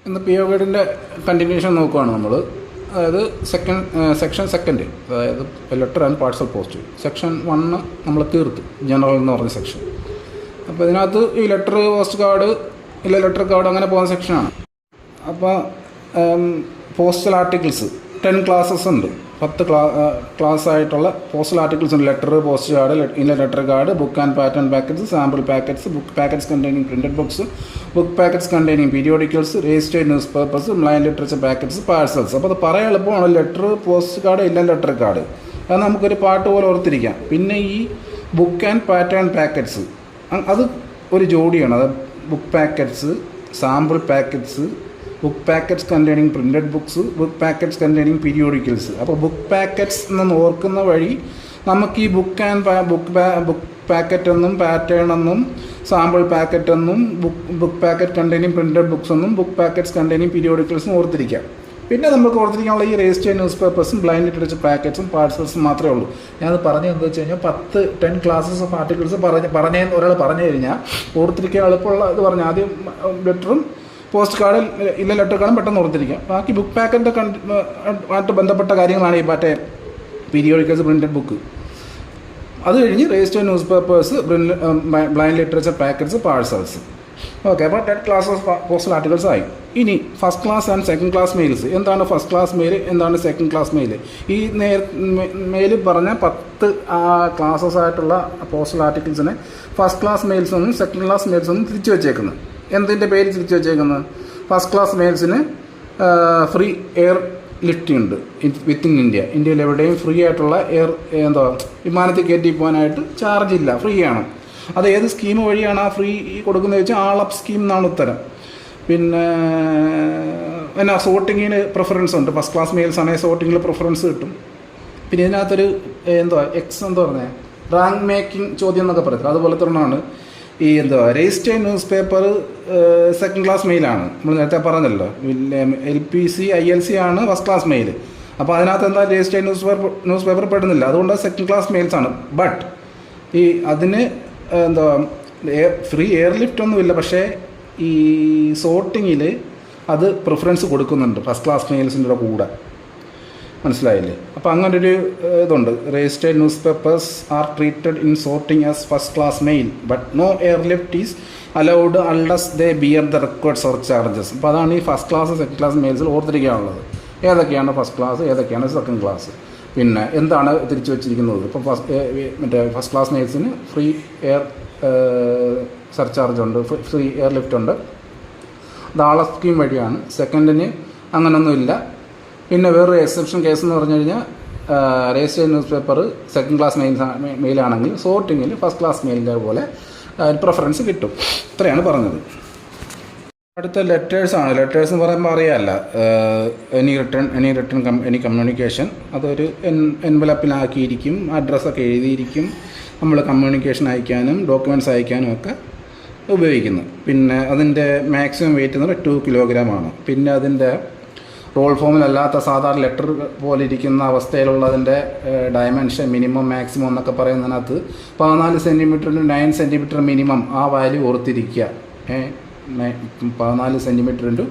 ഇന്ന് P O ഗൈഡിൻ്റെ continuation നോക്കുകയാണ് നമ്മൾ. അതായത് സെക്ഷൻ സെക്കൻഡ്, അതായത് letter and parcel post. Section 1 നമ്മൾ തീർത്തു, ജനറൽ എന്ന് പറഞ്ഞ സെക്ഷൻ. അപ്പോൾ ഇതിനകത്ത് ഈ letter, post card, letter card അങ്ങനെ പോകുന്ന സെക്ഷനാണ്. അപ്പോൾ പോസ്റ്റൽ ആർട്ടിക്കിൾസ് 10 ക്ലാസ്സസ് ഉണ്ട്. 10 ക്ലാസ് ആയിട്ടുള്ള പോസ്റ്റൽ ആർട്ടിക്കിൾസ് ഉണ്ട്. Letter, post card, letter card, book and pattern packets, sample packets, book packets containing printed books, book packets containing periodicals, registered newspapers, blind literature packets, parcels. അപ്പോൾ അത് പറയാൻ എളുപ്പമാണ്. Letter, post card, letter card, അത് നമുക്കൊരു പാട്ട് പോലെ ഓർത്തിരിക്കാം. പിന്നെ ഈ ബുക്ക് ആൻഡ് പാറ്റേൺ പാക്കറ്റ്സ്, അത് ഒരു ജോഡിയാണ്. അത് book packets, sample packets, book packets containing printed books, book packets containing periodicals. അപ്പോൾ ബുക്ക് പാക്കറ്റ്സ് എന്ന് ഓർക്കുന്ന വഴി നമുക്ക് ഈ ബുക്ക് പാക്കറ്റ് എന്നും പാറ്റേൺ എന്നും സാമ്പിൾ പാക്കറ്റ് എന്നും book packet containing printed books എന്നും ബുക്ക് പാക്കറ്റ്സ് കണ്ടെയ്നിങ് പീരിയോഡിക്കൽസും ഓർത്തിരിക്കാം. പിന്നെ നമുക്ക് ഓർത്തിരിക്കാനുള്ള ഈ രജിസ്റ്റേർഡ് ന്യൂസ് പേപ്പേഴ്സും ബ്ലൈൻഡ് ലിറ്ററേച്ചർ പാക്കറ്റ്സും പാഴ്സൽസും മാത്രമേ ഉള്ളൂ. ഞാനത് പറഞ്ഞത് എന്താ വെച്ച് കഴിഞ്ഞാൽ 10 ക്ലാസ്സസ് ഓഫ് ആർട്ടിക്കിൾസ് പറഞ്ഞതെന്ന് ഒരാൾ പറഞ്ഞു കഴിഞ്ഞാൽ ഓർത്തിരിക്കാൻ എളുപ്പമുള്ള ഇത് പറഞ്ഞു. ആദ്യം ലെറ്ററും പോസ്റ്റ് കാർഡിൽ ലെറ്റർ കാർഡും പെട്ടെന്ന് ഓർത്തിരിക്കാം. ബാക്കി ബുക്ക് പാക്കറ്റ് ആയിട്ട് ബന്ധപ്പെട്ട കാര്യങ്ങളാണ് ഈ മറ്റേ പീരിയോഡിക്കൽസ്, പ്രിൻറ്റഡ് ബുക്ക്. അത് കഴിഞ്ഞ് registered newspapers, blind literature packets, parcels. Okay, അപ്പോൾ 10 ക്ലാസ് ഓഫ് പോസ്റ്റൽ ആർട്ടിക്കിൾസ് ആയി. ഇനി first class and second class mails. എന്താണ് ഫസ്റ്റ് ക്ലാസ് മെയിൽ, എന്താണ് സെക്കൻഡ് ക്ലാസ് മെയിൽ? ഈ മെയിൽ പറഞ്ഞ 10 ക്ലാസ്സസ് ആയിട്ടുള്ള പോസ്റ്റൽ ആർട്ടിക്കിൾസിനെ ഫസ്റ്റ് ക്ലാസ് മെയിൽസ് ഒന്നും സെക്കൻഡ് ക്ലാസ് മെയിൽസ് ഒന്നും തിരിച്ചു വെച്ചേക്കുന്നത്. എന്തിൻ്റെ പേര് തിരിച്ചു വെച്ചേക്കുന്നത്? ഫസ്റ്റ് ക്ലാസ് മെയിൽസിന് ഫ്രീ എയർ ലിഫ്റ്റിംഗ് ഉണ്ട് വിത്തിൻ ഇന്ത്യ. ഇന്ത്യയിൽ എവിടെയും ഫ്രീ ആയിട്ടുള്ള വിമാനത്തിൽ കയറ്റി പോകാനായിട്ട് ചാർജ് ഇല്ല, ഫ്രീ ആണ്. അത് ഏത് സ്കീം വഴിയാണ് ആ ഫ്രീ കൊടുക്കുന്നത് വെച്ചാൽ ആളപ്പ് സ്കീം എന്നാണ് ഉത്തരം. പിന്നെ എന്നാ സോർട്ടിങ്ങിന് പ്രിഫറൻസ് ഉണ്ട്. ഫസ്റ്റ് ക്ലാസ് മെയിൽസ് ആണെങ്കിൽ സോർട്ടിങ്ങിൽ പ്രിഫറൻസ് കിട്ടും. പിന്നെ ഇതിനകത്തൊരു പറഞ്ഞത് റാങ്ക് മേക്കിംഗ് ചോദ്യം എന്നൊക്കെ പറയുന്നത് അതുപോലത്തെ ഒന്നാണ് ഈ registered newspaper. Second class മെയിലാണ്, നമ്മൾ നേരത്തെ പറഞ്ഞല്ലോ. LPC ILC ആണ് ഫസ്റ്റ് ക്ലാസ് മെയിൽ. അപ്പോൾ അതിനകത്ത് എന്താ രജിസ്റ്റേർഡ് ന്യൂസ് പേപ്പർ പെടുന്നില്ല, അതുകൊണ്ട് സെക്കൻഡ് ക്ലാസ് മെയിൽസ് ആണ്. ബട്ട് ഈ അതിന് ഫ്രീ എയർ ലിഫ്റ്റ് ഒന്നുമില്ല. പക്ഷേ ഈ സോർട്ടിങ്ങിൽ അത് പ്രിഫറൻസ് കൊടുക്കുന്നുണ്ട് ഫസ്റ്റ് ക്ലാസ് മെയിൽസിൻ്റെ കൂടെ. മനസ്സിലായില്ലേ? അപ്പോൾ അങ്ങനൊരു ഇതുണ്ട്. Registered newspapers are treated in sorting as first class mail but no air lift is allowed unless they bear the record surcharges. അപ്പോൾ അതാണ് ഈ ഫസ്റ്റ് ക്ലാസ് സെക്കൻഡ് ക്ലാസ് മെയിൽസിൽ ഓർത്തിരിക്കാനുള്ളത്. ഏതൊക്കെയാണ് ഫസ്റ്റ് ക്ലാസ്, ഏതൊക്കെയാണ് സെക്കൻഡ് ക്ലാസ്, പിന്നെ എന്താണ് തിരിച്ചു വെച്ചിരിക്കുന്നത്. ഇപ്പോൾ ഫസ്റ്റ് ക്ലാസ് മെയിൽസിന് ഫ്രീ എയർ സർചാർജ് ഉണ്ട്, ഫ്രീ എയർ ലിഫ്റ്റ് ഉണ്ട്. അത് ആളപ്പ് സ്കീം വഴിയാണ്. സെക്കൻഡിന് അങ്ങനൊന്നുമില്ല. പിന്നെ വേറൊരു എക്സെപ്ഷൻ കേസ് എന്ന് പറഞ്ഞു കഴിഞ്ഞാൽ registered newspaper second class മെയിലാണെങ്കിൽ സോർട്ടിങ്ങിൽ ഫസ്റ്റ് ക്ലാസ് മെയിലിൻ്റെ പോലെ പ്രിഫറൻസ് കിട്ടും. ഇത്രയാണ് പറഞ്ഞത്. അടുത്ത ലെറ്റേഴ്സാണ്. ലെറ്റേഴ്സ് എന്ന് പറയുമ്പോൾ അറിയാമല്ല, എനി കമ്മ്യൂണിക്കേഷൻ. അതൊരു എൻവലപ്പിലാക്കിയിരിക്കും, അഡ്രസ്സൊക്കെ എഴുതിയിരിക്കും. നമ്മൾ കമ്മ്യൂണിക്കേഷൻ അയക്കാനും ഡോക്യുമെൻറ്റ്സ് അയക്കാനും ഒക്കെ ഉപയോഗിക്കുന്നു. പിന്നെ അതിൻ്റെ മാക്സിമം വെയിറ്റ് എന്ന് പറഞ്ഞാൽ 2 കിലോഗ്രാമാണ്. പിന്നെ അതിൻ്റെ റോൾ ഫോമിലല്ലാത്ത സാധാരണ ലെറ്റർ പോലെ ഇരിക്കുന്ന അവസ്ഥയിലുള്ളതിൻ്റെ ഡയമെൻഷൻ മിനിമം മാക്സിമം എന്നൊക്കെ പറയുന്നതിനകത്ത് 14 സെൻറ്റിമീറ്ററിന് 9 സെൻറ്റിമീറ്റർ മിനിമം ആ വാല്യൂ ഓർത്തിരിക്കുക. 14 സെൻറ്റിമീറ്റർ ഇൻറ്റു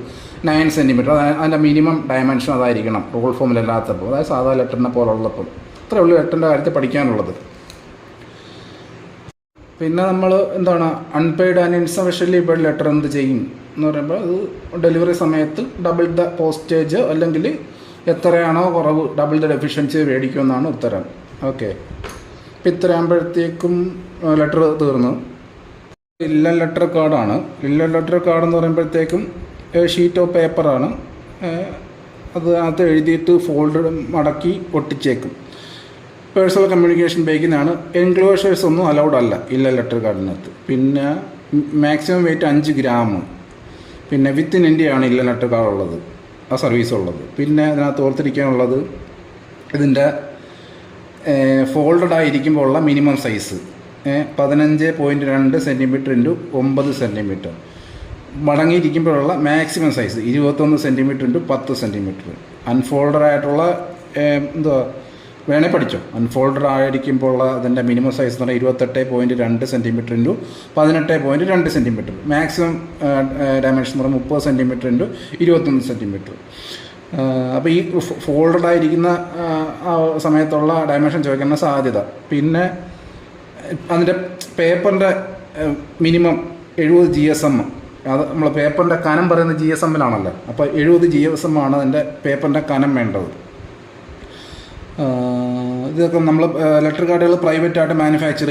9 സെൻറ്റിമീറ്റർ അതിൻ്റെ മിനിമം ഡയമെൻഷൻ അതായിരിക്കണം റോൾ ഫോമിലല്ലാത്തപ്പോൾ, അതായത് സാധാരണ ലെറ്ററിനെ പോലെ ഉള്ളപ്പോൾ. ഇത്രയേ ഉള്ളൂ ലെറ്ററിൻ്റെ കാര്യത്തിൽ പഠിക്കാനുള്ളത്. പിന്നെ നമ്മൾ unpaid and insufficiently paid letter എന്ത് ചെയ്യും എന്ന് പറയുമ്പോൾ അത് ഡെലിവറി സമയത്ത് ഡബിൾ ദ പോസ്റ്റേജ് അല്ലെങ്കിൽ എത്രയാണോ കുറവ് ഡബിൾ ദ ഡെഫിഷ്യൻസി മേടിക്കുമെന്നാണ് ഉത്തരം. ഓക്കെ, ഇപ്പം ഇത്രയാകുമ്പോഴത്തേക്കും ലെറ്റർ തീർന്നു. ലെറ്റർ കാർഡാണ്. ലെറ്റർ കാർഡ് എന്ന് പറയുമ്പോഴത്തേക്കും ഷീറ്റ് ഓഫ് പേപ്പറാണ്. അതിനകത്ത് എഴുതിയിട്ട് ഫോൾഡ് മടക്കി ഒട്ടിച്ചേക്കും. പേഴ്സണൽ കമ്മ്യൂണിക്കേഷൻ ബേക്കിനാണ്. എൻക്ലോഷേഴ്സ് ഒന്നും അലൗഡ് അല്ല ലെറ്റർ കാർഡിനകത്ത്. പിന്നെ മാക്സിമം വെയിറ്റ് 5 ഗ്രാം. പിന്നെ വിത്തിൻ ഇന്ത്യയാണ് ലെറ്റർ കാർഡ് ഉള്ളത്, ആ സർവീസ് ഉള്ളത്. പിന്നെ അതിനകത്ത് ഓർത്തിരിക്കാനുള്ളത് ഇതിൻ്റെ ഫോൾഡഡ് ആയിരിക്കുമ്പോൾ ഉള്ള minimum size 15.2 centimetre into 9 centimeter. മടങ്ങിയിരിക്കുമ്പോഴുള്ള maximum size 21 centimetre into 10 centimeter. Unfolded ആയിട്ടുള്ള വേണേൽ പഠിച്ചോ. അൺഫോൾഡഡ് ആയിരിക്കുമ്പോൾ ഉള്ള അതിൻ്റെ മിനിമം സൈസ് എന്ന് പറഞ്ഞാൽ 28.2 centimetre into 18.2 centimetre. Maximum dimension എന്ന് പറഞ്ഞാൽ 30 സെൻറ്റിമീറ്റർ ഇൻറ്റു 21 സെൻറ്റിമീറ്റർ. അപ്പോൾ ഈ ഫോൾഡഡ് ആയിരിക്കുന്ന സമയത്തുള്ള ഡയമെൻഷൻ ചോദിക്കുന്ന സാധ്യത. പിന്നെ അതിൻ്റെ പേപ്പറിൻ്റെ മിനിമം 70 GSM. അത് നമ്മൾ പേപ്പറിൻ്റെ കനം പറയുന്നത് GSM-ലാണല്ലോ. അപ്പോൾ 70 GSM ആണ് അതിൻ്റെ പേപ്പറിൻ്റെ കനം വേണ്ടത്. ഇതൊക്കെ നമ്മൾ ലെറ്റർ കാർഡുകൾ പ്രൈവറ്റായിട്ട് മാനുഫാക്ചർ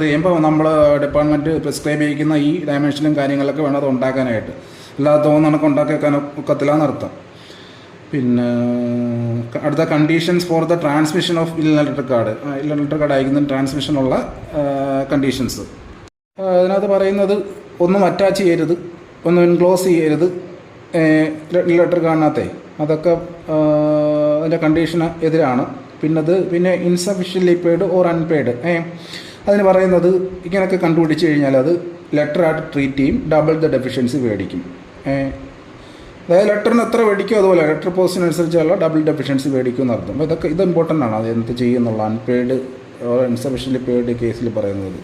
ചെയ്യുമ്പോൾ നമ്മൾ ഡിപ്പാർട്ട്മെൻറ്റ് പ്രിസ്ക്രൈബ് ചെയ്യിക്കുന്ന ഈ ഡയമെൻഷനും കാര്യങ്ങളൊക്കെ വേണം അത് ഉണ്ടാക്കാനായിട്ട്. അല്ലാതെ തോന്നണക്ക് ഉണ്ടാക്കാൻ ഒക്കത്തില്ലാന്നർത്ഥം. പിന്നെ അടുത്ത conditions for the transmission of letter card അയക്കുന്ന ട്രാൻസ്മിഷനുള്ള കണ്ടീഷൻസ്. അതിനകത്ത് പറയുന്നത് ഒന്നും അറ്റാച്ച് ചെയ്യരുത്, ഒന്നും എൻക്ലോസ് ചെയ്യരുത് ലെറ്റർ കാർഡിനകത്തെ. അതൊക്കെ അതിൻ്റെ കണ്ടീഷന് എതിരാണ്. പിന്നെ ഇൻസഫിഷ്യൻ്റ്ലി പെയ്ഡ് ഓർ അൺപെയ്ഡ് അതിന് പറയുന്നത് ഇങ്ങനെയൊക്കെ കണ്ടുപിടിച്ച് കഴിഞ്ഞാൽ അത് ലെറ്ററായിട്ട് ട്രീറ്റ് ചെയ്യും, ഡബിൾ ദ ഡെഫിഷ്യൻസി മേടിക്കും. അതായത് ലെറ്ററിന് എത്ര മേടിക്കും അതുപോലെ ലെറ്റർ പോസ്റ്റിനനുസരിച്ചുള്ള ഡബിൾ ഡെഫിഷ്യൻസി മേടിക്കും എന്നർത്ഥം. അപ്പോൾ ഇത് ഇമ്പോർട്ടൻ്റ് ആണ്. അത് എന്ത് ചെയ്യുന്നുള്ള അൺപെയ്ഡ് ഓർ ഇൻസഫിഷ്യൻ്റ്ലി പെയ്ഡ് കേസിൽ പറയുന്നത്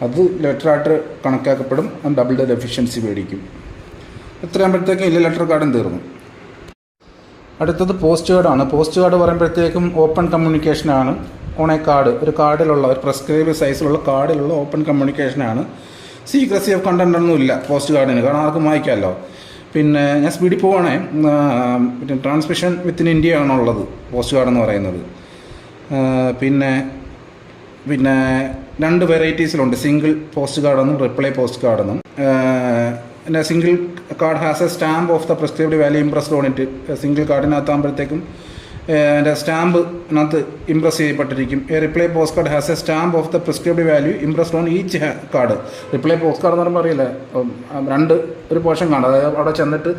അത് ലെറ്ററായിട്ട് കണക്കാക്കപ്പെടും, ഡബിൾ ദ ഡെഫിഷ്യൻസി മേടിക്കും. എത്രയാകുമ്പോഴത്തേക്കും ഇല്ല ലെറ്റർ കാർഡും തീർന്നു. അടുത്തത് പോസ്റ്റ് കാർഡാണ്. പോസ്റ്റ് കാർഡ് പറയുമ്പോഴത്തേക്കും ഓപ്പൺ കമ്മ്യൂണിക്കേഷനാണ്. ഓൺ എ കാർഡ്, ഒരു കാർഡിലുള്ള ഒരു പ്രിസ്ക്രൈബ് സൈസിലുള്ള കാർഡിലുള്ള ഓപ്പൺ കമ്മ്യൂണിക്കേഷനാണ്. സീക്രസി ഓഫ് കണ്ടൻ്റ് ഒന്നും ഇല്ല പോസ്റ്റ് കാർഡിന്, കാരണം ആർക്കും വായിക്കാമല്ലോ. പിന്നെ ഞാൻ സ്പീഡിൽ പോവാണേ. പിന്നെ ട്രാൻസ്മിഷൻ വിത്തിൻ ഇന്ത്യ ആണുള്ളത് പോസ്റ്റ് കാർഡ് എന്ന് പറയുന്നത്. പിന്നെ 2 വെറൈറ്റീസിലുണ്ട്, സിംഗിൾ പോസ്റ്റ് കാർഡെന്നും റിപ്ലൈ പോസ്റ്റ് കാർഡെന്നും. പിന്നെ single card has a stamp of the prescribed value impressed on it. സിംഗിൾ കാർഡിനകത്താകുമ്പോഴത്തേക്കും എൻ്റെ സ്റ്റാമ്പിനകത്ത് ഇംപ്രസ് ചെയ്യപ്പെട്ടിരിക്കും. Reply postcard has a stamp of the prescribed value impressed on each card. Reply postcard എന്ന് പറയുമ്പോൾ അറിയില്ല, ഒരു പോർഷൻ കാണും. അതായത് അവിടെ ചെന്നിട്ട്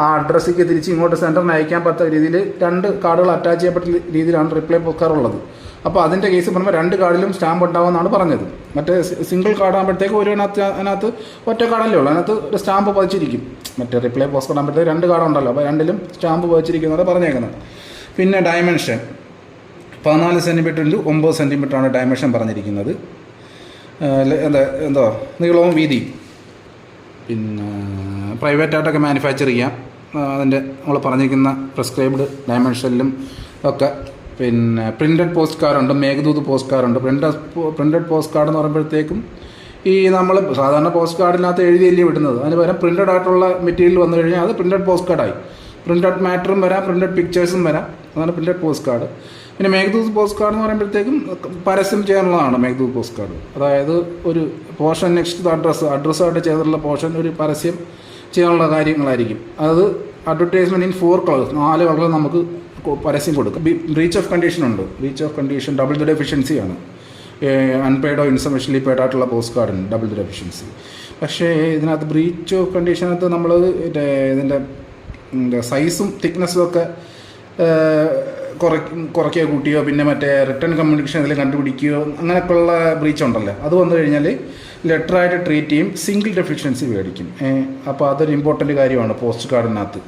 ആ അഡ്രസ്സിലേക്ക് തിരിച്ച് ഇങ്ങോട്ട് സെൻറ്ററിന് അയക്കാൻ പറ്റുന്ന രീതിയിൽ 2 കാർഡുകൾ അറ്റാച്ച് ചെയ്യപ്പെട്ട രീതിയിലാണ് റിപ്ലൈ പോസ്റ്റ് കാർഡ് ഉള്ളത്. അപ്പോൾ അതിൻ്റെ കേസ് പറയുമ്പോൾ 2 കാർഡിലും സ്റ്റാമ്പ് ഉണ്ടാവുമെന്നാണ് പറഞ്ഞത്. മറ്റേ സിംഗിൾ കാർഡാകുമ്പോഴത്തേക്ക് അതിനകത്ത് ഒറ്റ കാർഡല്ലേ ഉള്ളൂ, അതിനകത്ത് ഒരു സ്റ്റാമ്പ് പതിച്ചിരിക്കും. മറ്റേ റിപ്ലൈ പോസ്റ്റ് കാർഡ് ആകുമ്പോഴത്തേക്ക് 2 കാർഡുണ്ടല്ലോ, അപ്പോൾ 2ലും സ്റ്റാമ്പ് പതിച്ചിരിക്കുന്നതാണ് പറഞ്ഞേക്കുന്നത്. പിന്നെ ഡയമെൻഷൻ 14 സെൻറ്റിമീറ്റർ ഇൻറ്റു 9 സെൻറ്റിമീറ്ററാണ് ഡയമെൻഷൻ പറഞ്ഞിരിക്കുന്നത്. എന്തോ നീളവും വീതിയും. പിന്നെ പ്രൈവറ്റായിട്ടൊക്കെ മാനുഫാക്ചർ ചെയ്യാം അതിൻ്റെ നമ്മൾ പറഞ്ഞിരിക്കുന്ന പ്രിസ്ക്രൈബ്ഡ് ഡയമെൻഷനിലും ഒക്കെ. പിന്നെ പ്രിൻറ്റഡ് പോസ്റ്റ് കാർഡുണ്ട്, മേഘദൂത് പോസ്റ്റ് കാർഡുണ്ട്. പ്രിൻറ്റഡ് പോസ്റ്റ് കാർഡ് എന്ന് പറയുമ്പോഴത്തേക്കും ഈ നമ്മൾ സാധാരണ പോസ്റ്റ് കാർഡിനകത്ത് എഴുതിയല്ലേ വിടുന്നത്, അതിന് പകരം പ്രിൻറ്റഡ് ആയിട്ടുള്ള മെറ്റീരിയൽ വന്നു കഴിഞ്ഞാൽ അത് പ്രിൻറ്റഡ് പോസ്റ്റ് കാർഡായി. പ്രിൻറ്റഡ് മാറ്ററും വരാം, പ്രിൻറ്റഡ് പിക്ചേഴ്സും വരാം, അതാണ് പ്രിൻറ്റഡ് പോസ്റ്റ് കാർഡ്. പിന്നെ മേഘദൂത് പോസ്റ്റ് കാർഡ് എന്ന് പറയുമ്പോഴത്തേക്കും പരസ്യം ചെയ്യാനുള്ളതാണ് മേഘദൂത് പോസ്റ്റ് കാർഡ്. അതായത് ഒരു പോർഷൻ നെക്സ്റ്റ് അഡ്രസ്സായിട്ട് ചെയ്തിട്ടുള്ള പോർഷൻ ഒരു പരസ്യം ചെയ്യാനുള്ള കാര്യങ്ങളായിരിക്കും. അത് അഡ്വർടൈസ്മെൻറ്റ് ഇൻ 4 കളേഴ്സ്, 4 കളറിൽ നമുക്ക് പരസ്യം കൊടുക്കും. ബ്രീച്ച് ഓഫ് കണ്ടീഷൻ ഉണ്ട്. Breach of condition double the ഡെഫിഷ്യൻസിയാണ്. അൺപെയ്ഡോ ഇൻസഫിഷ്യൻ്റ്ലി പെയ്ഡ് ആയിട്ടുള്ള പോസ്റ്റ് കാർഡിന് ഡബിൾ ദ ഡെഫിഷ്യൻസി. പക്ഷേ ഇതിനകത്ത് ബ്രീച്ച് ഓഫ് കണ്ടീഷനകത്ത് നമ്മൾ ഇതിൻ്റെ സൈസും തിക്നെസ്സും ഒക്കെ കുറയ്ക്കുകയോ കൂട്ടിയോ പിന്നെ മറ്റേ റിട്ടേൺ കമ്മ്യൂണിക്കേഷൻ അതിൽ കണ്ടുപിടിക്കുകയോ അങ്ങനെയൊക്കെയുള്ള ബ്രീച്ച് ഉണ്ടല്ലോ, അത് വന്നു കഴിഞ്ഞാൽ ലെറ്ററായിട്ട് ട്രീറ്റ് ചെയ്യും, സിംഗിൾ ഡെഫിഷ്യൻസി മേടിക്കും. അപ്പോൾ അതൊരു ഇമ്പോർട്ടൻ്റ് കാര്യമാണ് പോസ്റ്റ് കാർഡിനകത്ത്.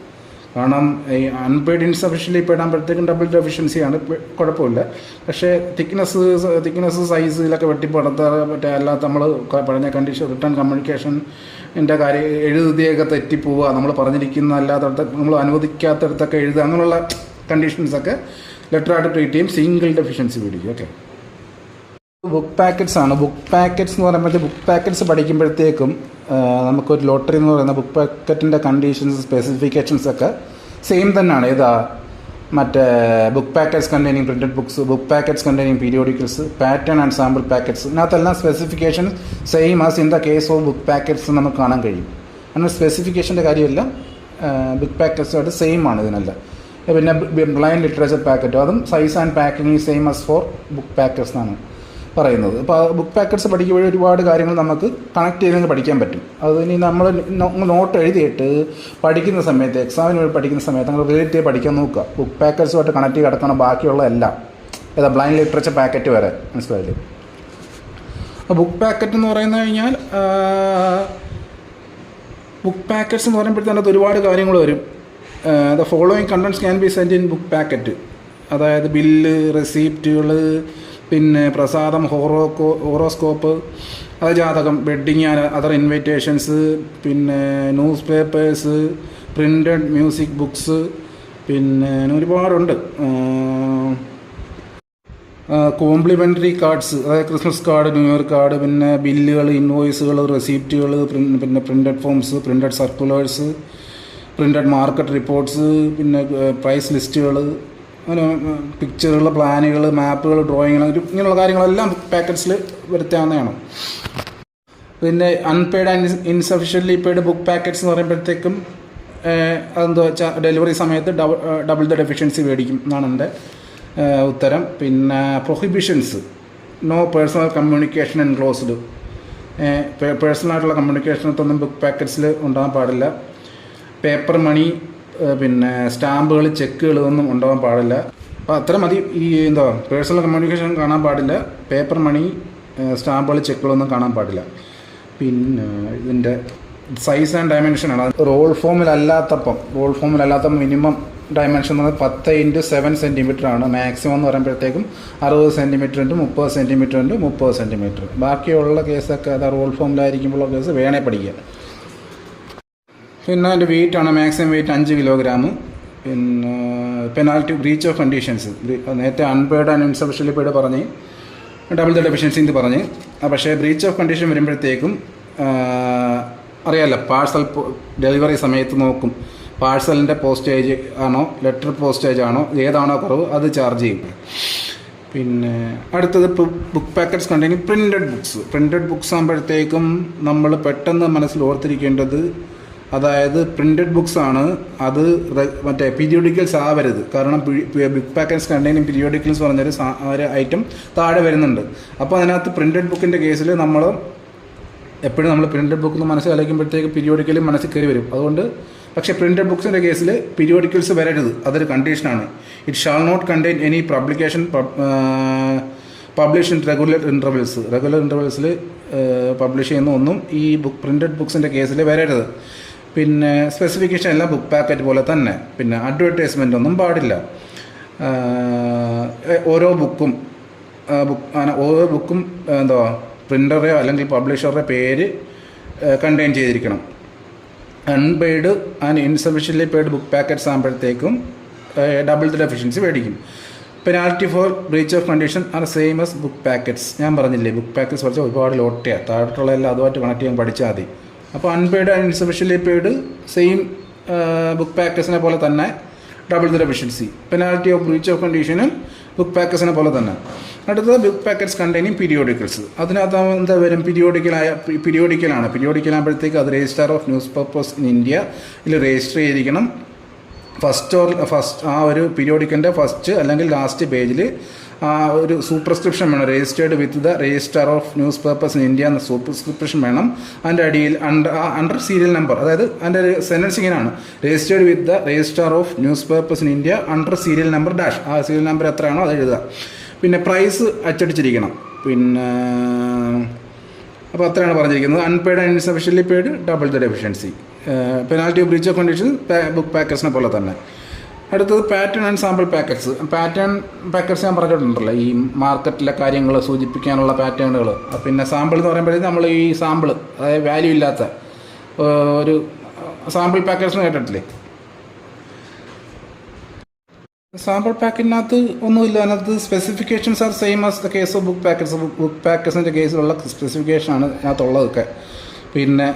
കാരണം ഈ അൺപെയ്ഡ് ഇൻസഫിഷ്യൻ്റ്ലി പെയ്ഡ് ആകുമ്പോഴത്തേക്കും ഡബിൾ ഡെഫിഷ്യൻസിയാണ്, കുഴപ്പമില്ല. പക്ഷേ തിക്നെസ് സൈസ് ഇതിലൊക്കെ വെട്ടിപ്പടത്ത മറ്റേ അല്ലാത്ത നമ്മൾ പറഞ്ഞ കണ്ടീഷൻ റിട്ടേൺ കമ്മ്യൂണിക്കേഷൻ്റെ കാര്യം എഴുതിയൊക്കെ തെറ്റിപ്പോവുക, നമ്മൾ പറഞ്ഞിരിക്കുന്ന അല്ലാത്തടത്ത് നമ്മൾ അനുവദിക്കാത്തടത്തൊക്കെ എഴുതുക, അങ്ങനെയുള്ള കണ്ടീഷൻസൊക്കെ ലെറ്ററായിട്ട് ട്രീറ്റ് ചെയ്യും, സിംഗിൾ ഡെഫിഷ്യൻസി മേടിക്കും. ഓക്കെ. ബുക്ക് പാക്കറ്റ്സ് ആണ്. ബുക്ക് പാക്കറ്റ്സ് എന്ന് പറയുമ്പോഴത്തേക്ക് ബുക്ക് പാക്കറ്റ്സ് പഠിക്കുമ്പോഴത്തേക്കും നമുക്കൊരു ലോട്ടറി എന്ന് പറയുന്ന ബുക്ക് പാക്കറ്റിൻ്റെ കണ്ടീഷൻസ് സ്പെസിഫിക്കേഷൻസ് ഒക്കെ സെയിം തന്നെയാണ്. ഇതാ മറ്റേ book packets containing printed books, book packets containing periodicals, pattern and sample packets, ഇതിനകത്തെല്ലാം specification same as in the case of book packets നമുക്ക് കാണാൻ കഴിയും. അങ്ങനെ സ്പെസിഫിക്കേഷൻ്റെ കാര്യമല്ല, ബുക്ക് പാക്കറ്റ്സുമായിട്ട് സെയിം ആണ് ഇതിനെല്ലാം. പിന്നെ ബ്ലൈൻഡ് ലിറ്ററേച്ചർ പാക്കറ്റ്, അതും size and packing same as for book packets എന്നാണ് പറയുന്നത്. അപ്പോൾ ബുക്ക് പാക്കറ്റ്സ് പഠിക്കുമ്പോൾ ഒരുപാട് കാര്യങ്ങൾ നമുക്ക് കണക്ട് ചെയ്ത് പഠിക്കാൻ പറ്റും. അത് ഇനി നമ്മൾ നോട്ട് എഴുതിയിട്ട് പഠിക്കുന്ന സമയത്ത്, എക്സാമിന് പഠിക്കുന്ന സമയത്ത് നമ്മൾ റിലേറ്റ് ചെയ്ത് പഠിക്കാൻ നോക്കുക. ബുക്ക് പാക്കറ്റ്സുമായിട്ട് കണക്ട് ചെയ്ത് കിടക്കണം ബാക്കിയുള്ള എല്ലാം, ഏതാ ബ്ലൈൻഡ് ലിറ്ററേച്ചർ പാക്കറ്റ് വരെ, മനസ്സിലായില്ലേ? അപ്പോൾ ബുക്ക് പാക്കറ്റ് എന്ന് പറയുന്നത് കഴിഞ്ഞാൽ ബുക്ക് പാക്കറ്റ്സ് എന്ന് പറയുമ്പോഴത്തേനകത്ത് ഒരുപാട് കാര്യങ്ങൾ വരും. The following contents can be send in book packet. അതായത് ബില്ല്, റെസീപ്റ്റുകൾ, പിന്നെ പ്രസാദം, ഹോറോസ്കോപ്പ്, അത് ജാതകം, വെഡ്ഡിങ് ആൻഡ് അതർ ഇൻവിറ്റേഷൻസ്, പിന്നെ news papers, printed music books, പിന്നെ ഒരുപാടുണ്ട്. കോംപ്ലിമെൻ്ററി കാർഡ്സ്, അതായത് Christmas card, New Year card, പിന്നെ ബില്ലുകൾ, ഇൻവോയ്സുകൾ, റെസീപ്റ്റുകൾ, പിന്നെ printed forms, printed circulars, printed market reports, പിന്നെ പ്രൈസ് ലിസ്റ്റുകൾ, അങ്ങനെ പിക്ചറുകൾ, പ്ലാനുകൾ, മാപ്പുകൾ, ഡ്രോയിങ്ങുകൾ, ഇങ്ങനെയുള്ള കാര്യങ്ങളെല്ലാം പാക്കറ്റ്സിൽ വരുത്താവുന്നതാണ്. പിന്നെ unpaid and insufficiently paid book packets എന്ന് പറയുമ്പോഴത്തേക്കും അതെന്താ വെച്ചാൽ ഡെലിവറി സമയത്ത് ഡബിൾ ദ ഡെഫിഷ്യൻസി മേടിക്കും എന്നാണ് എൻ്റെ ഉത്തരം. പിന്നെ prohibitions: no personal communication enclosed. പേഴ്സണലായിട്ടുള്ള കമ്മ്യൂണിക്കേഷനൊന്നും ബുക്ക് പാക്കറ്റ്സിൽ ഉണ്ടാകാൻ പാടില്ല. പേപ്പർ മണി, പിന്നെ സ്റ്റാമ്പുകൾ, ചെക്കുകൾ ഇതൊന്നും ഉണ്ടാകാൻ പാടില്ല. അപ്പോൾ അത്ര മതി. ഈ പേഴ്സണൽ കമ്മ്യൂണിക്കേഷൻ കാണാൻ പാടില്ല. പേപ്പർ മണി, സ്റ്റാമ്പുകൾ, ചെക്കുകളൊന്നും കാണാൻ പാടില്ല. പിന്നെ ഇതിൻ്റെ സൈസ് ആൻഡ് ഡയമെൻഷനാണ്. റോൾ ഫോമിലല്ലാത്തപ്പം മിനിമം ഡയമെൻഷൻ എന്ന് പറയുന്നത് 10x7 സെൻറ്റിമീറ്റർ ആണ്. മാക്സിമം എന്ന് പറയുമ്പോഴത്തേക്കും 60 സെൻറ്റിമീറ്റർ ഉണ്ട്, 30 സെൻറ്റിമീറ്റർ ഉണ്ട്, 30 സെൻറ്റിമീറ്റർ. ബാക്കിയുള്ള കേസൊക്കെ അത് റോൾ ഫോമിലായിരിക്കുമ്പോഴുള്ള കേസ് വേണേ പഠിക്കുക. പിന്നെ അതിൻ്റെ വെയിറ്റാണ് മാക്സിമം വെയിറ്റ് 5 കിലോഗ്രാം. പിന്നെ പെനാൽറ്റി: ബ്രീച്ച് ഓഫ് കണ്ടീഷൻസ്. നേരത്തെ അൺപെയ്ഡ് ആൻഡ് ഇൻസഫിഷ്യൻ്റ്ലി പെയ്ഡ് പറഞ്ഞ് ഡബിൾ ദ ഡെഫിഷ്യൻസി എന്ന് പറഞ്ഞ്. പക്ഷേ ബ്രീച്ച് ഓഫ് കണ്ടീഷൻ വരുമ്പോഴത്തേക്കും അറിയാമല്ലോ, പാഴ്സൽ ഡെലിവറി സമയത്ത് നോക്കും പാഴ്സലിൻ്റെ പോസ്റ്റേജ് ആണോ ലെറ്റർ പോസ്റ്റേജ് ആണോ ഏതാണോ കുറവ് അത് ചാർജ് ചെയ്യും. പിന്നെ അടുത്തത് book packets containing printed books ആകുമ്പോഴത്തേക്കും നമ്മൾ പെട്ടെന്ന് മനസ്സിൽ ഓർത്തിരിക്കേണ്ടത്, അതായത് പ്രിൻ്റഡ് ബുക്സ് ആണ്. അത് മറ്റേ പീരിയോഡിക്കൽസ് ആവരുത്. കാരണം ബുക്ക് പാക്കറ്റ്സ് കണ്ടെയ്നിങ് പീരിയോഡിക്കൽസ് പറഞ്ഞൊരു ഐറ്റം താഴെ വരുന്നുണ്ട്. അപ്പോൾ അതിനകത്ത് പ്രിൻ്റഡ് ബുക്കിൻ്റെ കേസിൽ നമ്മൾ എപ്പോഴും പ്രിൻ്റഡ് ബുക്ക് മനസ്സിൽ കളിക്കുമ്പോഴത്തേക്ക് പീരിയോഡിക്കലും മനസ്സിൽ കയറി വരും. അതുകൊണ്ട് പക്ഷേ പ്രിൻ്റഡ് ബുക്സിൻ്റെ കേസിൽ പീരിയോഡിക്കൽസ് വരരുത്, അതൊരു കണ്ടീഷനാണ്. It shall not contain any publication publish in regular ഇൻ്റർവെൽസിൽ പബ്ലിഷ് ചെയ്യുന്ന ഒന്നും ഈ പ്രിൻ്റഡ് ബുക്സിൻ്റെ കേസിൽ വരരുത്. പിന്നെ സ്പെസിഫിക്കേഷൻ എല്ലാം ബുക്ക് പാക്കറ്റ് പോലെ തന്നെ. പിന്നെ അഡ്വർടൈസ്മെൻ്റ് ഒന്നും പാടില്ല. ഓരോ ബുക്കും പ്രിൻ്ററുടെയോ അല്ലെങ്കിൽ പബ്ലിഷറുടെ പേര് കണ്ടെയ്ൻ ചെയ്തിരിക്കണം. Unpaid and insufficiently paid book packets ആകുമ്പോഴത്തേക്കും ഡബിൾ ദ ഡെഫിഷ്യൻസി മേടിക്കും. Penalty for breach of condition are same as book packets. ഞാൻ പറഞ്ഞില്ലേ, ബുക്ക് പാക്കറ്റ്സ് പഠിച്ചാൽ ഒരുപാട് ലോട്ടയാണ്. താഴോട്ടുള്ള എല്ലാം അതുമായിട്ട് കണക്ട് ചെയ്യാൻ പഠിച്ചാൽ മതി. അപ്പോൾ unpaid and insufficiently paid same book പാക്കറ്റ്സിനെ പോലെ തന്നെ double the deficiency. Penalty of breach of കണ്ടീഷനും ബുക്ക് പാക്കറ്റ്സിനെ പോലെ തന്നെ. അടുത്തത് ബുക്ക് പാക്കറ്റ്സ് കണ്ടെയ്നിങ് പീരിയോഡിക്കൽസ്. അതിനകത്ത് എന്താ വരും? പീരിയോഡിക്കലാണ്. പീരിയോഡിക്കലാകുമ്പോഴത്തേക്ക് അത് register of news papers in India register ചെയ്തിരിക്കണം. ഫസ്റ്റ് ആ ഒരു പീരിയോഡിക്കലിൻ്റെ ഫസ്റ്റ് അല്ലെങ്കിൽ ലാസ്റ്റ് പേജിൽ ഒരു സൂപ്പർസ്ക്രിപ്ഷൻ വേണം. Registered with the register of news papers in India എന്ന സൂപ്പർസ്ക്രിപ്ഷൻ വേണം. അതിൻ്റെ അടിയിൽ അണ്ടർ സീരിയൽ നമ്പർ, അതായത് അതിൻ്റെ ഒരു സെൻറ്റൻസ് ഇങ്ങനെയാണ്: registered with the register of news papers in India under serial number dash. ആ സീരിയൽ നമ്പർ എത്രയാണോ അത് എഴുതുക. പിന്നെ പ്രൈസ് അച്ചടിച്ചിരിക്കണം. പിന്നെ അപ്പോൾ അത്രയാണ് പറഞ്ഞിരിക്കുന്നത്. Unpaid and insufficiently paid double the deficiency. Penalty of breach of condition book പാക്കറ്റ്സിനെ പോലെ തന്നെ. അടുത്തത് pattern and sample packets. Pattern packets ഞാൻ പറഞ്ഞിട്ടുണ്ടല്ലോ, ഈ മാർക്കറ്റിലെ കാര്യങ്ങൾ സൂചിപ്പിക്കാനുള്ള പാറ്റേണുകൾ. പിന്നെ സാമ്പിൾ എന്ന് പറയുമ്പോഴത്തേക്ക് നമ്മൾ ഈ സാമ്പിൾ, അതായത് വാല്യൂ ഇല്ലാത്ത ഒരു സാമ്പിൾ പാക്കറ്റ്സ് കേട്ടിട്ടില്ലേ? സാമ്പിൾ പാക്കറ്റിനകത്ത് ഒന്നുമില്ല. അതിനകത്ത് specifications are same as the case of book packets. Book പാക്കറ്റ്സിൻ്റെ കേസിലുള്ള സ്പെസിഫിക്കേഷനാണ് ഇതിനകത്തുള്ളതൊക്കെ. പിന്നെ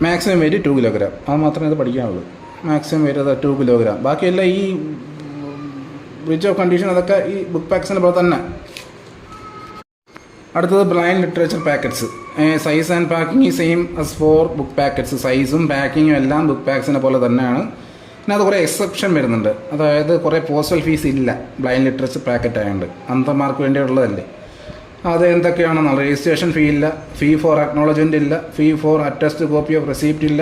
മാക്സിമം വെയിറ്റ് 2 കിലോഗ്രാം. അത് മാത്രമേ ഇത് പഠിക്കാനുള്ളൂ. മാക്സിമം വെയിറ്റ് അത് 2 കിലോഗ്രാം. ബാക്കിയെല്ലാം ഈ ബ്രീച്ച് ഓഫ് കണ്ടീഷൻ അതൊക്കെ ഈ ബുക്ക് പാക്കറ്റ്സിനെ പോലെ തന്നെ. അടുത്തത് blind literature packets. Size and packing ഈ same as for book packets. സൈസും പാക്കിങ്ങും എല്ലാം ബുക്ക് പാക്കറ്റ്സിനെ പോലെ തന്നെയാണ്. പിന്നെ അത് കുറേ എക്സെപ്ഷൻ വരുന്നുണ്ട്. അതായത് കുറേ പോസ്റ്റൽ ഫീസ് ഇല്ല ബ്ലൈൻഡ് ലിറ്ററേച്ചർ പാക്കറ്റ് ആയതുകൊണ്ട്. അന്ധന്മാർക്ക് വേണ്ടിയുള്ളതല്ലേ. അത് എന്തൊക്കെയാണെന്നുള്ള രജിസ്ട്രേഷൻ ഫീ ഇല്ല, ഫീ ഫോർ അക്നോളജ്മെൻ്റ് ഇല്ല, fee for attest copy of receipt ഇല്ല.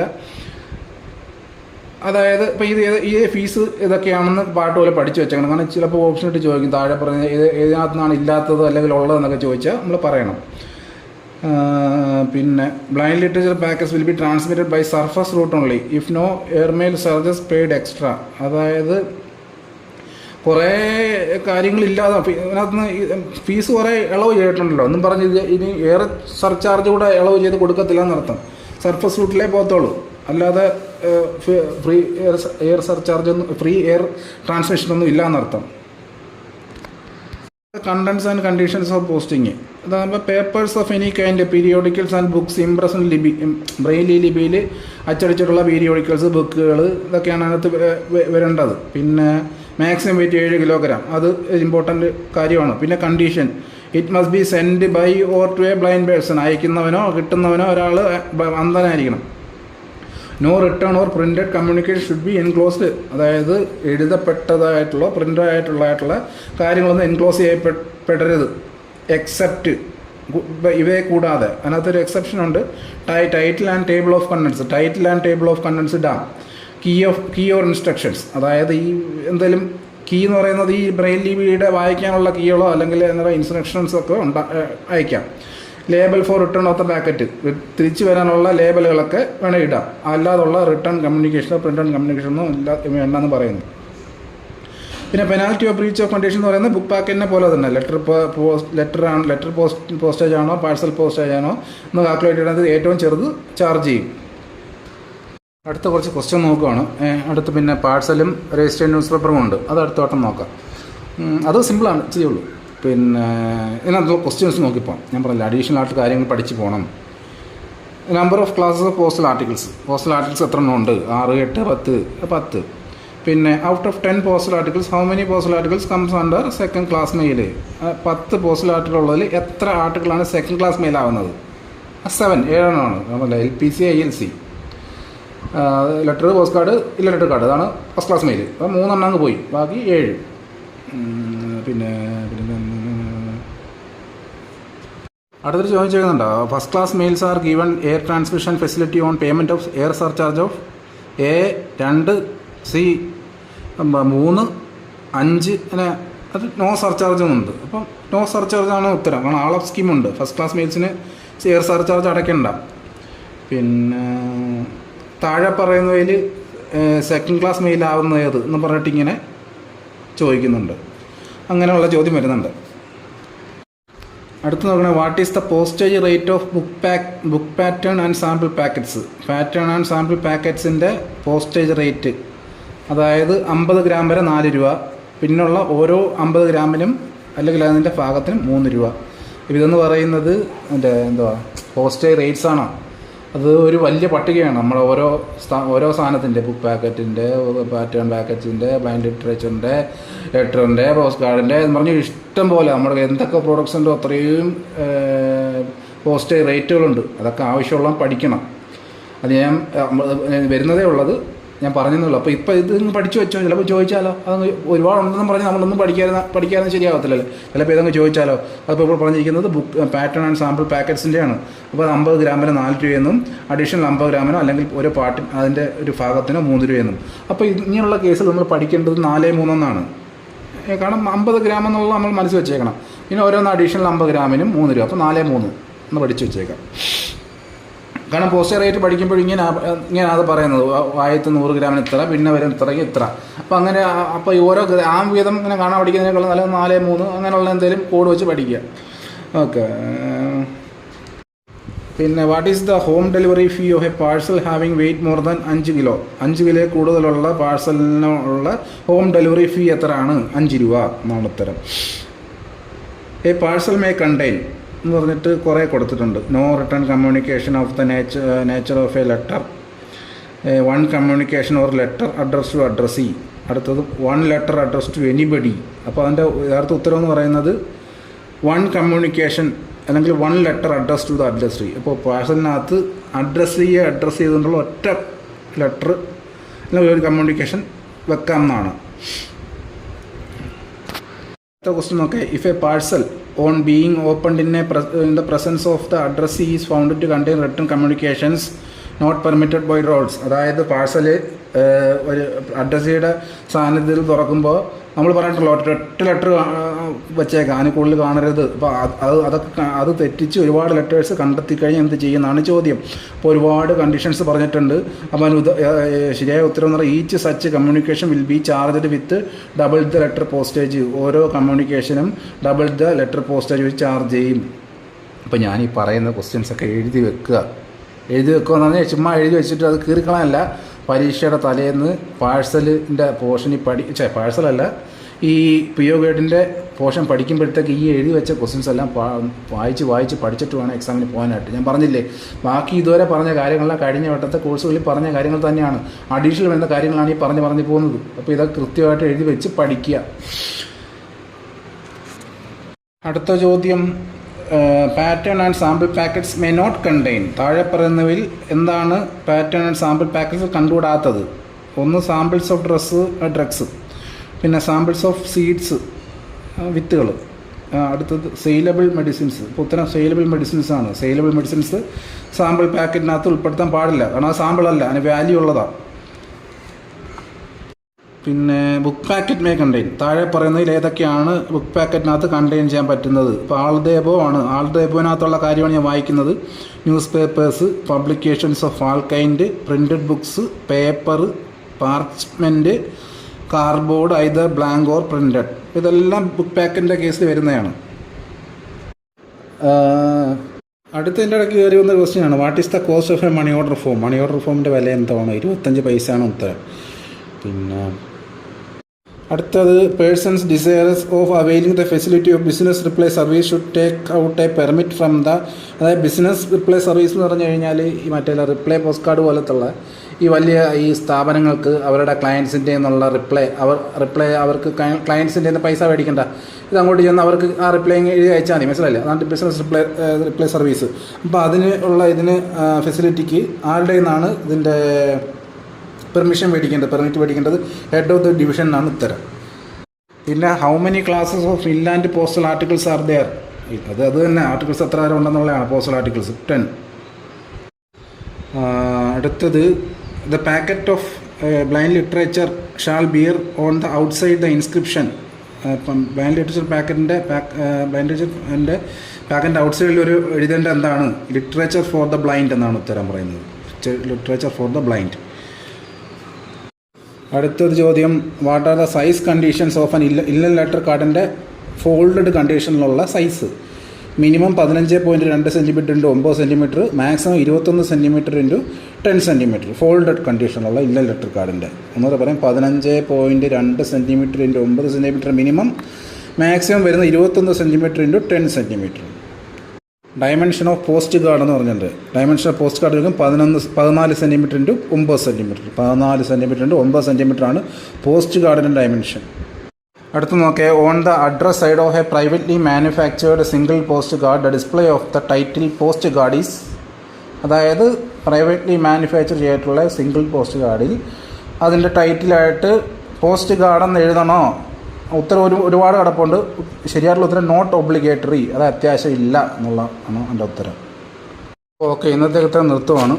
അതായത് ഇപ്പോൾ ഈ ഫീസ് ഇതൊക്കെയാണെന്ന് പാട്ട് പോലെ പഠിച്ചു വെച്ചേക്കണം. കാരണം ചിലപ്പോൾ ഓപ്ഷൻ ഇട്ട് ചോദിക്കും, താഴെ പറഞ്ഞ ഇതിനകത്ത് നിന്നാണ് ഇല്ലാത്തത് അല്ലെങ്കിൽ ഉള്ളതെന്നൊക്കെ ചോദിച്ചാൽ നമ്മൾ പറയണം. പിന്നെ blind literature packets will be transmitted by surface route only if no airmail charges paid extra. അതായത് കുറേ കാര്യങ്ങളില്ലാതെ ഇതിനകത്ത് ഫീസ് കുറേ ഇളവ് ചെയ്തിട്ടുണ്ടല്ലോ എന്നും പറഞ്ഞ് ഇനി എയർ സർചാർജ് കൂടെ ഇളവ് ചെയ്ത് കൊടുക്കത്തില്ല എന്നർത്ഥം. സർഫസ് റൂട്ടിലേ പോകത്തുള്ളൂ, അല്ലാതെ ഫ്രീ എയർ സർചാർജ് ഒന്നും ഫ്രീ എയർ ട്രാൻസ്മിഷനൊന്നും ഇല്ല എന്നർത്ഥം. Contents and conditions of posting അതാകുമ്പോൾ papers of any kind periodicals and books impression Braille ലിപിയിൽ അച്ചടിച്ചിട്ടുള്ള പീരിയോഡിക്കൽസ് ബുക്കുകൾ ഇതൊക്കെയാണ് അതിനകത്ത് വരേണ്ടത്. പിന്നെ മാക്സിമം വെയിറ്റ് 7 കിലോഗ്രാം, അത് ഇമ്പോർട്ടൻ്റ് കാര്യമാണ്. പിന്നെ condition it must be send by or to a blind person, അയക്കുന്നവനോ കിട്ടുന്നവനോ ഒരാൾ അന്ധനായിരിക്കണം. No return or printed communication should be enclosed, അതായത് എഴുതപ്പെട്ടതായിട്ടുള്ള പ്രിൻ്റഡ് ആയിട്ടുള്ള കാര്യങ്ങളൊന്നും എൻക്ലോസ് ചെയ്യപ്പെടരുത്. എക്സെപ്റ്റ് ഇവയെ കൂടാതെ അതിനകത്തൊരു എക്സെപ്ഷൻ ഉണ്ട്. Title and table of contents, title and table of contents ഇടാം. കീ ഓർ ഇൻസ്ട്രക്ഷൻസ്, അതായത് ഈ എന്തെങ്കിലും കീ എന്ന് പറയുന്നത് ഈ ബ്രെയിൽ ലിപിയുടെ വായിക്കാനുള്ള കീകളോ അല്ലെങ്കിൽ എന്താ ഇൻസ്ട്രക്ഷൻസ് ഒക്കെ അയക്കാം. Label for return of the packet, തിരിച്ചു വരാനുള്ള ലേബലുകളൊക്കെ വേണേൽ ഇടാം. അല്ലാതുള്ള റിട്ടേൺ കമ്മ്യൂണിക്കേഷനോ പ്രിൻ്റഡ് കമ്മ്യൂണിക്കേഷനോ വേണ്ടെന്ന് പറയുന്നു. പിന്നെ penalty of breach of condition എന്ന് പറയുന്നത് ബുക്ക് പാക്കറ്റിനെ പോലെ തന്നെ ലെറ്റർ പോസ്റ്റേജ് ആണോ പാഴ്സൽ പോസ്റ്റേജ് ആണോ എന്ന് കാൽക്കുലേറ്റ് ചെയ്യുന്നത് ഏറ്റവും ചെറുത് ചാർജ് ചെയ്യും. അടുത്ത കുറച്ച് ക്വസ്റ്റ്യൻ നോക്കുകയാണ്. അടുത്ത് പിന്നെ പാഴ്സലും രജിസ്റ്റേർഡ് ന്യൂസ് പേപ്പറും ഉണ്ട്, അത് അടുത്ത വട്ടം നോക്കാം. അത് സിമ്പിളാണ്, ചെയ്യുള്ളൂ. പിന്നെ ഇതിനകത്തുള്ള ക്വസ്റ്റ്യൻസ് നോക്കിപ്പോൾ ഞാൻ പറഞ്ഞില്ല, അഡീഷണൽ ആയിട്ട് കാര്യങ്ങൾ പഠിച്ച് പോകണം. Number of classes of postal articles എത്ര എണ്ണം ഉണ്ട്? 6, 8, 10. പിന്നെ out of 10 postal articles how many postal articles comes under second class mail? 10 postal article ഉള്ളതിൽ എത്ര ആർട്ടിക്കിളാണ് സെക്കൻഡ് ക്ലാസ് മെയിൽ ആവുന്നത്? 7 എണ്ണമാണ്. നമ്മളല്ല LPC ILC, letter, post card, letter card, അതാണ് ഫസ്റ്റ് ക്ലാസ് മെയിൽ. അപ്പോൾ 3 എണ്ണം അങ്ങ് പോയി, ബാക്കി 7. പിന്നെ അടുത്തൊരു ചോദ്യം ചെയ്യുന്നുണ്ടോ? First class mails are given air transmission facility on payment of air surcharge of A 2, C 3, 5 അങ്ങനെ. അത് നോ സർചാർജ് എന്നുണ്ട്. അപ്പം നോ സർചാർജാണ് ഉത്തരം. കാരണം ആൾ ഓഫ് സ്കീമുണ്ട്. ഫസ്റ്റ് ക്ലാസ് മെയിൽസിന് എയർ സർചാർജ് അടയ്ക്കണ്ട. പിന്നെ താഴെ പറയുന്നതിൽ സെക്കൻഡ് ക്ലാസ് മെയിൽ ആവുന്നത് ഏത് എന്ന് പറഞ്ഞിട്ട് ഇങ്ങനെ ചോദിക്കുന്നുണ്ട്. അങ്ങനെയുള്ള ചോദ്യം വരുന്നുണ്ട്. അടുത്ത് നോക്കണേ, what is the postage rate of book pattern and sample പാക്കറ്റ്സിൻ്റെ പോസ്റ്റേജ് റേറ്റ്. അതായത് 50 ഗ്രാം വരെ 4 രൂപ, പിന്നുള്ള ഓരോ 50 ഗ്രാമിനും അല്ലെങ്കിൽ അതിൻ്റെ ഭാഗത്തിനും 3 രൂപ. ഇതെന്ന് പറയുന്നത് എന്തുവാ പോസ്റ്റേജ് റേറ്റ്സ് ആണ്. അത് ഒരു വലിയ പട്ടികയാണ്. നമ്മൾ ഓരോ സാധനത്തിൻ്റെ ബുക്ക് പാക്കറ്റിൻ്റെ, പാറ്റേൺ പാക്കറ്റ്സിൻ്റെ, ബ്ലൈൻഡ് ലിറ്ററേച്ചറിൻ്റെ, ലെറ്ററിൻ്റെ, പോസ്റ്റ് കാർഡിൻ്റെ എന്ന് പറഞ്ഞ് ഇഷ്ടം പോലെ നമ്മുടെ എന്തൊക്കെ പ്രോഡക്ട്സ് ഉണ്ടോ അത്രയും പോസ്റ്റേജ് റേറ്റുകളുണ്ട്. അതൊക്കെ ആവശ്യമുള്ള പഠിക്കണം. അത് ഞാൻ വരുന്നതേ ഉള്ളത്, ഞാൻ പറഞ്ഞെന്നുള്ളൂ. അപ്പോൾ ഇപ്പോൾ ഇത് പഠിച്ചു വെച്ചോ, ചിലപ്പോൾ ചോദിച്ചാലോ. അത് ഒരുപാടുണ്ടെന്ന് പറഞ്ഞ് നമ്മളൊന്നും പഠിക്കാതെ ശരിയാകത്തില്ലല്ലോ. ചിലപ്പോൾ ഇതങ്ങ് ചോദിച്ചാലോ. അതിപ്പോൾ ഇപ്പോൾ പറഞ്ഞിരിക്കുന്നത് ബുക്ക് പാറ്റേൺ ആൻഡ് സാമ്പിൾ പാക്കറ്റ്സിൻ്റെയാണ്. അപ്പോൾ 50 ഗ്രാമിന് 4 രൂപയെന്നും അഡീഷണൽ 50 ഗ്രാമിനോ അല്ലെങ്കിൽ ഒരു പാർട്ടി അതിൻ്റെ ഒരു ഭാഗത്തിനോ 3 രൂപയെന്നും. അപ്പോൾ ഇങ്ങനെയുള്ള കേസിൽ നമ്മൾ പഠിക്കേണ്ടത് 4, 3 എന്നാണ്. കാരണം 50 ഗ്രാം എന്നുള്ള നമ്മൾ മനസ്സിൽ വെച്ചേക്കണം. പിന്നെ ഓരോന്ന് അഡീഷണൽ 50 ഗ്രാമിനും 3 രൂപ. അപ്പോൾ 4, 3 എന്ന് പഠിച്ചു വെച്ചേക്കാം. കാരണം പോസ്റ്റർ റേറ്റ് പഠിക്കുമ്പോൾ ഇങ്ങനെ അത് പറയുന്നത് 100 ഗ്രാമിന് ഇത്ര, പിന്നെ വരും ഇത്രയ്ക്ക് ഇത്ര. അപ്പോൾ അങ്ങനെ അപ്പോൾ ഓരോ ഗ്രാം വീതം ഇങ്ങനെ കാണാൻ പഠിക്കുന്നതിനേക്കാൾ നല്ല 4, 3 അങ്ങനെയുള്ള എന്തെങ്കിലും കോഡ് വെച്ച് പഠിക്കുക. ഓക്കെ. പിന്നെ what is the home delivery fee of a parcel having weight more than 5 kilo? 5 kilo കൂടുതലുള്ള പാഴ്സലിനുള്ള ഹോം ഡെലിവറി ഫീ എത്രയാണ്? 5 രൂപ എന്നാണ് ഉത്തരം. എ പാഴ്സൽ മേ കണ്ടെയ്ൻ എന്ന് പറഞ്ഞിട്ട് കുറേ കൊടുത്തിട്ടുണ്ട്. No return communication of the nature of a letter, 1 communication or letter address to addressee. അടുത്തത് 1 ലെറ്റർ അഡ്രസ് ടു എനിബഡി. അപ്പോൾ അതിൻ്റെ യഥാർത്ഥ ഉത്തരം എന്ന് പറയുന്നത് 1 കമ്മ്യൂണിക്കേഷൻ അല്ലെങ്കിൽ 1 ലെറ്റർ അഡ്രസ് ടു ദ അഡ്രസ്സീ. അപ്പോൾ പാഴ്സലിനകത്ത് അഡ്രസ് ചെയ്തുകൊണ്ടുള്ള ഒറ്റ ലെറ്റർ അല്ലെങ്കിൽ ഒരു കമ്മ്യൂണിക്കേഷൻ വെക്കാം എന്നാണ്. അടുത്ത ക്വസ്റ്റ്യൻ നോക്കേ. If A parcel on being opened in the presence of the addressee is found to contain written communications not permitted by rules. അതായത് പാഴ്സൽ ഒരു അഡ്രസ്സിയുടെ സാന്നിധ്യത്തിൽ തുറക്കുമ്പോൾ നമ്മൾ പറഞ്ഞിട്ടുള്ളൂ ഒറ്റ ലെറ്റർ വെച്ചേക്കാം, അതിന് കൂടുതൽ കാണരുത്. അപ്പോൾ അത് തെറ്റിച്ച് ഒരുപാട് ലെറ്റേഴ്സ് കണ്ടെത്തി കഴിഞ്ഞാൽ എന്ത് ചെയ്യുന്നതാണ് ചോദ്യം. അപ്പോൾ ഒരുപാട് കണ്ടീഷൻസ് പറഞ്ഞിട്ടുണ്ട്. അപ്പോൾ ശരിയായ ഉത്തരം എന്ന് പറഞ്ഞാൽ each such communication will be charged with double the letter postage. ഓരോ കമ്മ്യൂണിക്കേഷനും ഡബിൾ ദ ലെറ്റർ പോസ്റ്റേജ് വെച്ച് ചാർജ് ചെയ്യും. അപ്പോൾ ഞാൻ ഈ പറയുന്ന ക്വസ്റ്റ്യൻസൊക്കെ എഴുതി വെക്കുക എന്ന് പറഞ്ഞാൽ ചുമ്മാ എഴുതി വെച്ചിട്ട് അത് കീറിക്കളയല്ല. പരീക്ഷയുടെ തലേന്ന് പാഴ്സലിൻ്റെ പോർഷനിൽ പാഴ്സലല്ല, ഈ PO ഗൈഡിൻ്റെ പോർഷൻ പഠിക്കുമ്പോഴത്തേക്ക് ഈ എഴുതി വെച്ച ക്വസ്റ്റ്യൻസ് എല്ലാം വായിച്ച് പഠിച്ചിട്ട് വേണം എക്സാമിന് പോകാനായിട്ട്. ഞാൻ പറഞ്ഞില്ലേ, ബാക്കി ഇതുവരെ പറഞ്ഞ കാര്യങ്ങളെല്ലാം കഴിഞ്ഞ വട്ടത്തെ കോഴ്സുകളിൽ പറഞ്ഞ കാര്യങ്ങൾ തന്നെയാണ്. അഡീഷണൽ വേണ്ട കാര്യങ്ങളാണ് ഈ പറഞ്ഞു പോകുന്നത്. അപ്പോൾ ഇതൊക്കെ കൃത്യമായിട്ട് എഴുതി വെച്ച് പഠിക്കുക. അടുത്ത ചോദ്യം, pattern and sample packets may not contain. താഴെ പറയുന്നവയിൽ എന്താണ് പാറ്റേൺ ആൻഡ് സാമ്പിൾ പാക്കറ്റ്സ് കണ്ടുകൂടാത്തത്? ഒന്ന് സാമ്പിൾസ് ഓഫ് ഡ്രഗ്സ്, പിന്നെ സാമ്പിൾസ് ഓഫ് സീഡ്സ്, വിത്തുകൾ. അടുത്തത് സെയിലബിൾ മെഡിസിൻസ്. ഇപ്പോൾ ഉത്തരം സെയിലബിൾ മെഡിസിൻസ് ആണ്. സെയിലബിൾ മെഡിസിൻസ് സാമ്പിൾ പാക്കറ്റിനകത്ത് ഉൾപ്പെടുത്താൻ പാടില്ല, കാരണം അത് സാമ്പിളല്ല, അതിന് വാല്യൂ ഉള്ളതാണ്. പിന്നെ ബുക്ക് പാക്കറ്റ് മേ കണ്ടെയ്ൻ. താഴെ പറയുന്നതിൽ ഏതൊക്കെയാണ് ബുക്ക് പാക്കറ്റിനകത്ത് കണ്ടെയ്ൻ ചെയ്യാൻ പറ്റുന്നത്? ഇപ്പോൾ ആൾദേബോ ആണ്. ആൾദേബോനകത്തുള്ള കാര്യമാണ് ഞാൻ വായിക്കുന്നത്. Newspapers, publications of all kind, printed books, paper, parchment, cardboard either blank or printed. ഇതെല്ലാം ബുക്ക് പാക്കറ്റിൻ്റെ കേസിൽ വരുന്നതാണ്. അടുത്തതിൻ്റെ ഇടയ്ക്ക് കയറി വന്ന ക്വസ്റ്റ്യനാണ്, what is the cost of a money order form? Money order ഫോമിൻ്റെ വില എന്താണ്? 25 പൈസയാണ് ഉത്തരം. പിന്നെ അടുത്തത്, persons desires of availing the facility of business reply service should take out a permit from the. അതായത് ബിസിനസ് റിപ്ലൈ സർവീസ് എന്ന് പറഞ്ഞു കഴിഞ്ഞാൽ ഈ മറ്റേ റിപ്ലൈ പോസ്റ്റ് കാർഡ് പോലത്തുള്ള ഈ വലിയ ഈ സ്ഥാപനങ്ങൾക്ക് അവരുടെ ക്ലയൻസിൻ്റെ നിന്നുള്ള റിപ്ലൈ അവർക്ക് ക്ലയൻസിൻ്റെ നിന്ന് പൈസ മേടിക്കണ്ട, ഇത് അങ്ങോട്ട് ചെന്ന് അവർക്ക് ആ റിപ്ലൈ എഴുതി അയച്ചാൽ മതി, മനസ്സിലായില്ലേ? അതാണ് ബിസിനസ് റിപ്ലൈ സർവീസ്. അപ്പോൾ ഇതിന് ഫെസിലിറ്റിക്ക് ആരുടെ നിന്നാണ് ഇതിൻ്റെ പെർമിറ്റ് മേടിക്കേണ്ടത്? ഹെഡ് ഓഫ് ദ ഡിവിഷൻ എന്നാണ് ഉത്തരം. പിന്നെ how many classes of inland postal articles are there? അത് തന്നെ, ആർട്ടിക്കിൾസ് എത്ര തരം ഉണ്ടെന്നുള്ളതാണ് പോസ്റ്റൽ ആർട്ടിക്കിൾസ്, 10. അടുത്തത്, the packet of blind literature shall bear on the outside the inscription. Blind literature പാക്കറ്റിൻ്റെ ഔട്ട്സൈഡിൽ ഒരു എഴുതേണ്ട എന്താണ്? ലിറ്ററേച്ചർ ഫോർ ദ ബ്ലൈൻഡ് എന്നാണ് ഉത്തരം പറയുന്നത്. Literature for the blind. അടുത്തൊരു ചോദ്യം, what are the size conditions of an inland letter കാർഡിൻ്റെ ഫോൾഡഡ് കണ്ടീഷനിലുള്ള size? Minimum 15.2 centimetre into 9 centimetre, maximum 21 centimetre into 10 centimetre. Folded കണ്ടീഷനുള്ള ഇല്ലൻ ലെറ്റർ കാർഡിൻ്റെ ഒന്നുകൂടെ പറയാം, 15.2 centimetre into 9 centimetre minimum, maximum വരുന്ന 21 centimetre into 10 centimetre. Dimension of postcard എന്ന് പറഞ്ഞിട്ടുണ്ട്. Dimension of postcard എടുക്കും 14 centimetre into 9 centimetre. 14 centimetre into 9 സെൻറ്റിമീറ്ററാണ് post കാർഡിൻ്റെ dimension. അടുത്ത് നോക്കിയാൽ, on the address side of A privately manufactured single post card the display of the title post card is. അതായത് privately manufacture ചെയ്തിട്ടുള്ള single post കാർഡിൽ അതിൻ്റെ ടൈറ്റിലായിട്ട് post കാർഡെന്ന് എഴുതണോ? ഉത്തരം ഒരുപാട് കിടപ്പുണ്ട്. ശരിയായിട്ടുള്ള ഉത്തരം നോട്ട് ഒബ്ലിഗേറ്ററി, അത് അത്യാവശ്യം ഇല്ല എന്നുള്ള ആണ് എൻ്റെ ഉത്തരം. ഓക്കെ, ഇന്നത്തെ ഉത്തരം നിർത്തുവാണ്.